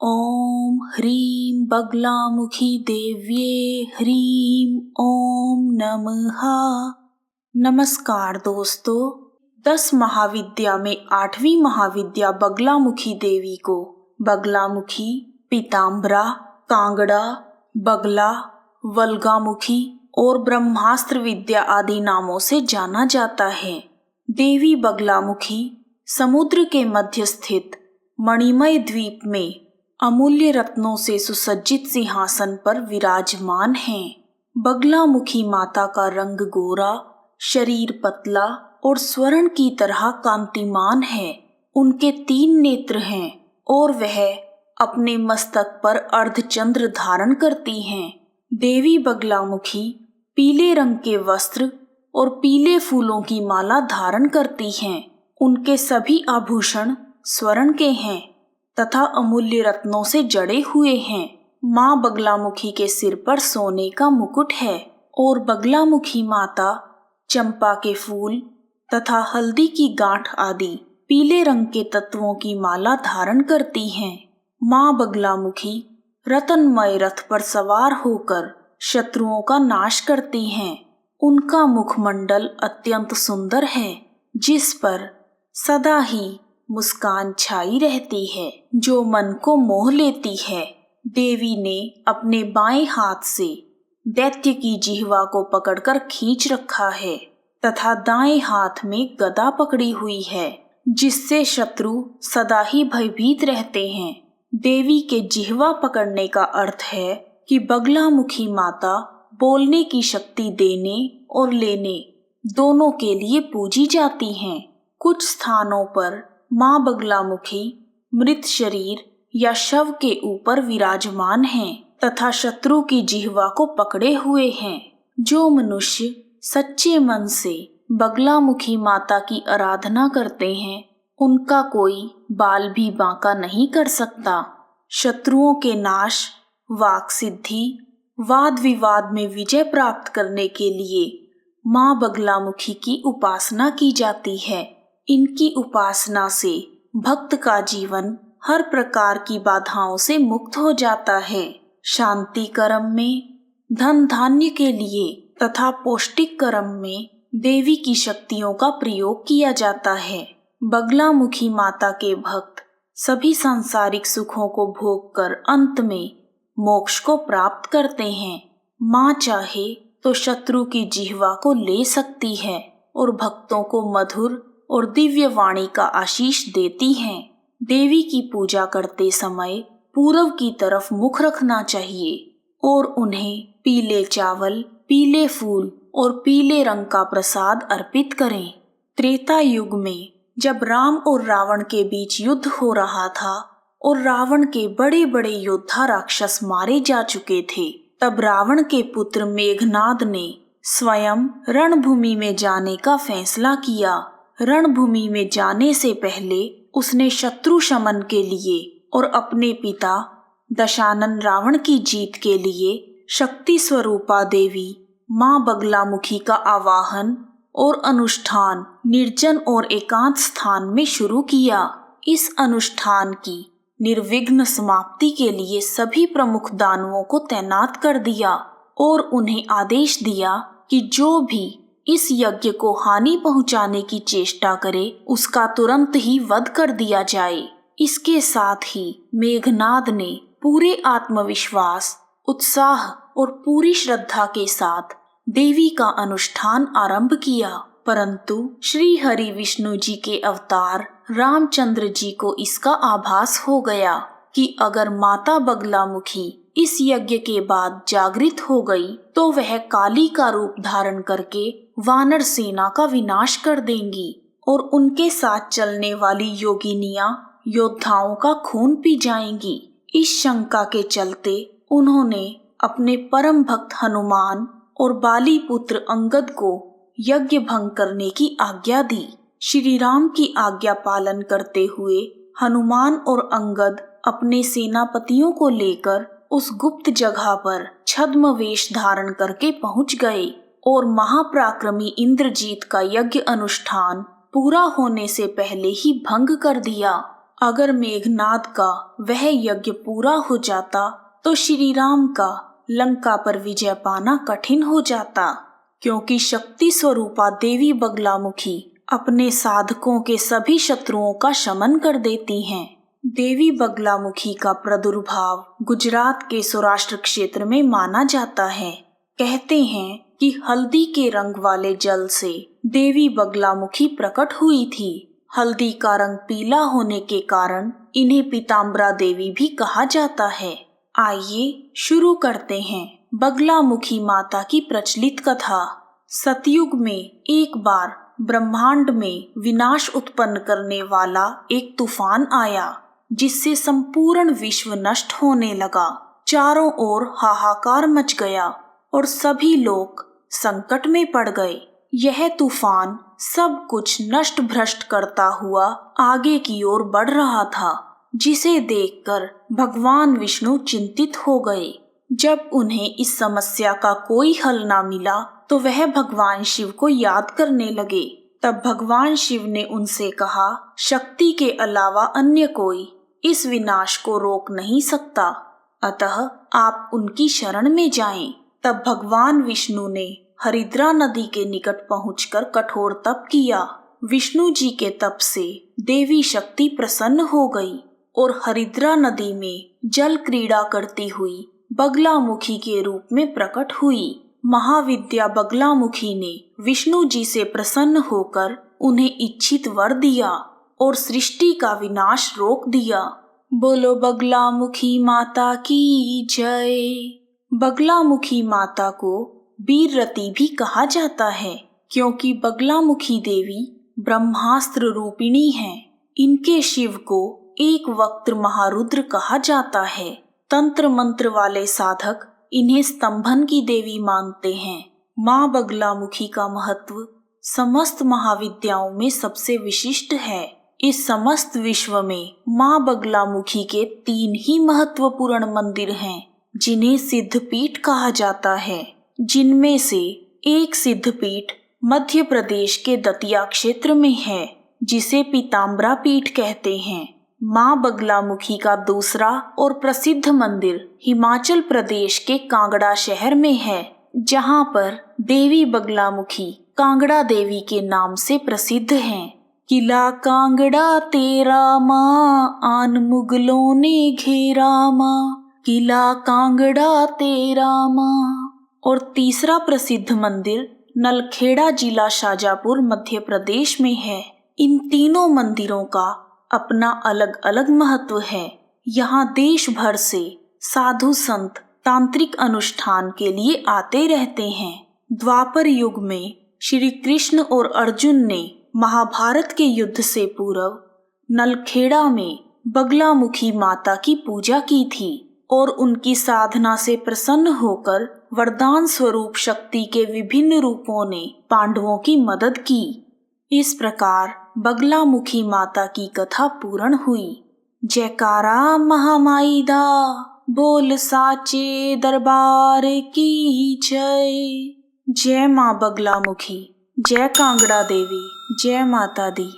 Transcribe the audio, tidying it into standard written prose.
ॐ ह्रीं बगलामुखी देव्ये ह्रीं ॐ नमः। नमस्कार दोस्तों, 10 महाविद्या में 8वीं महाविद्या बगलामुखी देवी को बगलामुखी, पीताम्बरा, कांगड़ा, बगला, वल्गामुखी और ब्रह्मास्त्र विद्या आदि नामों से जाना जाता है। देवी बगलामुखी समुद्र के मध्य स्थित मणिमय द्वीप में अमूल्य रत्नों से सुसज्जित सिंहासन पर विराजमान हैं। बगलामुखी माता का रंग गोरा, शरीर पतला और स्वर्ण की तरह कांतिमान है। उनके 3 नेत्र हैं और वह अपने मस्तक पर अर्धचंद्र धारण करती हैं। देवी बगलामुखी पीले रंग के वस्त्र और पीले फूलों की माला धारण करती हैं। उनके सभी आभूषण स्वर्ण के हैं तथा अमूल्य रत्नों से जड़े हुए हैं। माँ बगलामुखी के सिर पर सोने का मुकुट है और बगलामुखी माता चंपा के फूल तथा हल्दी की गांठ आदि पीले रंग के तत्वों की माला धारण करती हैं। माँ बगलामुखी रत्नमय रथ पर सवार होकर शत्रुओं का नाश करती हैं। उनका मुखमंडल अत्यंत सुंदर है, जिस पर सदा ही मुस्कान छाई रहती है, जो मन को मोह लेती है। देवी ने अपने बाएं हाथ से दैत्य की जिह्वा को पकड़कर खींच रखा है तथा दाएं हाथ में गदा पकड़ी हुई है, जिससे शत्रु सदा ही भयभीत रहते हैं। देवी के जिह्वा पकड़ने का अर्थ है कि बगलामुखी माता बोलने की शक्ति देने और लेने दोनों के लिए पूजी जाती हैं। कुछ स्थानों पर माँ बगलामुखी मृत शरीर या शव के ऊपर विराजमान हैं तथा शत्रु की जिह्वा को पकड़े हुए हैं। जो मनुष्य सच्चे मन से बगलामुखी माता की आराधना करते हैं, उनका कोई बाल भी बांका नहीं कर सकता। शत्रुओं के नाश, वाक सिद्धि, वाद विवाद में विजय प्राप्त करने के लिए माँ बगलामुखी की उपासना की जाती है। इनकी उपासना से भक्त का जीवन हर प्रकार की बाधाओं से मुक्त हो जाता है। शांति कर्म में, धन धान्य के लिए तथा पौष्टिक कर्म में देवी की शक्तियों का प्रयोग किया जाता है। बगलामुखी माता के भक्त सभी सांसारिक सुखों को भोगकर अंत में मोक्ष को प्राप्त करते हैं। माँ चाहे तो शत्रु की जिह्वा को ले सकती है और भक्तों को मधुर और दिव्य वाणी का आशीष देती हैं। देवी की पूजा करते समय पूर्व की तरफ मुख रखना चाहिए और उन्हें पीले चावल, पीले फूल और पीले रंग का प्रसाद अर्पित करें। त्रेता युग में जब राम और रावण के बीच युद्ध हो रहा था और रावण के बड़े बड़े योद्धा राक्षस मारे जा चुके थे, तब रावण के पुत्र मेघनाद ने स्वयं रणभूमि में जाने का फैसला किया। रणभूमि में जाने से पहले उसने शत्रु शमन के लिए और अपने पिता दशानन रावण की जीत के लिए शक्ति स्वरूपा देवी माँ बगलामुखी का आवाहन और अनुष्ठान निर्जन और एकांत स्थान में शुरू किया। इस अनुष्ठान की निर्विघ्न समाप्ति के लिए सभी प्रमुख दानवों को तैनात कर दिया और उन्हें आदेश दिया कि जो भी इस यज्ञ को हानि पहुंचाने की चेष्टा करे, उसका तुरंत ही वध कर दिया जाए। इसके साथ ही मेघनाद ने पूरे आत्मविश्वास, उत्साह और पूरी श्रद्धा के साथ देवी का अनुष्ठान आरंभ किया। परंतु श्री हरि विष्णु जी के अवतार रामचंद्र जी को इसका आभास हो गया कि अगर माता बगलामुखी इस यज्ञ के बाद जागृत हो गई तो वह काली का रूप धारण करके वानर सेना का विनाश कर देंगी और उनके साथ चलने वाली योगिनियां योद्धाओं का खून पी जाएंगी। इस शंका के चलते उन्होंने अपने परम भक्त हनुमान और बाली पुत्र अंगद को यज्ञ भंग करने की आज्ञा दी। श्री राम की आज्ञा पालन करते हुए हनुमान और अंगद अपने सेनापतियों को लेकर उस गुप्त जगह पर छद्म वेश धारण करके पहुंच गए और महापराक्रमी इंद्रजीत का यज्ञ अनुष्ठान पूरा होने से पहले ही भंग कर दिया। अगर मेघनाद का वह यज्ञ पूरा हो जाता तो श्री राम का लंका पर विजय पाना कठिन हो जाता, क्योंकि शक्ति स्वरूपा देवी बगलामुखी अपने साधकों के सभी शत्रुओं का शमन कर देती हैं। देवी बगलामुखी का प्रादुर्भाव गुजरात के सौराष्ट्र क्षेत्र में माना जाता है। कहते हैं कि हल्दी के रंग वाले जल से देवी बगलामुखी प्रकट हुई थी। हल्दी का रंग पीला होने के कारण इन्हें पीताम्बरा देवी भी कहा जाता है। आइए शुरू करते हैं बगलामुखी माता की प्रचलित कथा। सतयुग में एक बार ब्रह्मांड में विनाश उत्पन्न करने वाला एक तूफान आया, जिससे संपूर्ण विश्व नष्ट होने लगा। चारों ओर हाहाकार मच गया और सभी लोग संकट में पड़ गए। यह तूफान सब कुछ नष्ट भ्रष्ट करता हुआ आगे की ओर बढ़ रहा था, जिसे देखकर भगवान विष्णु चिंतित हो गए। जब उन्हें इस समस्या का कोई हल ना मिला तो वह भगवान शिव को याद करने लगे। तब भगवान शिव ने उनसे कहा, शक्ति के अलावा अन्य कोई इस विनाश को रोक नहीं सकता, अतः आप उनकी शरण में जाएं। तब भगवान विष्णु ने हरिद्रा नदी के निकट पहुंचकर कठोर तप किया। विष्णु जी के तप से देवी शक्ति प्रसन्न हो गई और हरिद्रा नदी में जल क्रीड़ा करती हुई बगलामुखी के रूप में प्रकट हुई। महाविद्या बगलामुखी ने विष्णु जी से प्रसन्न होकर उन्हें इच्छित वर दिया और सृष्टि का विनाश रोक दिया। बोलो बगलामुखी माता की जय। बगलामुखी माता को बीररती भी कहा जाता है, क्योंकि बगलामुखी देवी ब्रह्मास्त्र रूपिणी हैं। इनके शिव को एक वक्त्र महारुद्र कहा जाता है। तंत्र मंत्र वाले साधक इन्हें स्तंभन की देवी मानते हैं। माँ बगलामुखी का महत्व समस्त महाविद्याओं में सबसे विशिष्ट है। इस समस्त विश्व में माँ बगलामुखी के 3 ही महत्वपूर्ण मंदिर हैं, जिन्हें सिद्धपीठ कहा जाता है। जिनमें से एक सिद्धपीठ मध्य प्रदेश के दतिया क्षेत्र में है, जिसे पीताम्बरा पीठ कहते हैं। माँ बगलामुखी का दूसरा और प्रसिद्ध मंदिर हिमाचल प्रदेश के कांगड़ा शहर में है, जहाँ पर देवी बगलामुखी कांगड़ा देवी के नाम से प्रसिद्ध हैं। किला कांगड़ा तेरा माँ, आन मुगलों ने घेरा माँ, किला कांगड़ा तेरा माँ। और तीसरा प्रसिद्ध मंदिर नलखेड़ा जिला शाजापुर मध्य प्रदेश में है। इन तीनों मंदिरों का अपना अलग अलग महत्व है। यहाँ देश भर से साधु संत तांत्रिक अनुष्ठान के लिए आते रहते हैं। द्वापर युग में श्री कृष्ण और अर्जुन ने महाभारत के युद्ध से पूर्व नलखेड़ा में बगलामुखी माता की पूजा की थी और उनकी साधना से प्रसन्न होकर वरदान स्वरूप शक्ति के विभिन्न रूपों ने पांडवों की मदद की। इस प्रकार बगलामुखी माता की कथा पूर्ण हुई। जयकारा महामाई दा, बोल साचे दरबार की जय। जय माँ बगलामुखी, जय कांगड़ा देवी, जय माता दी।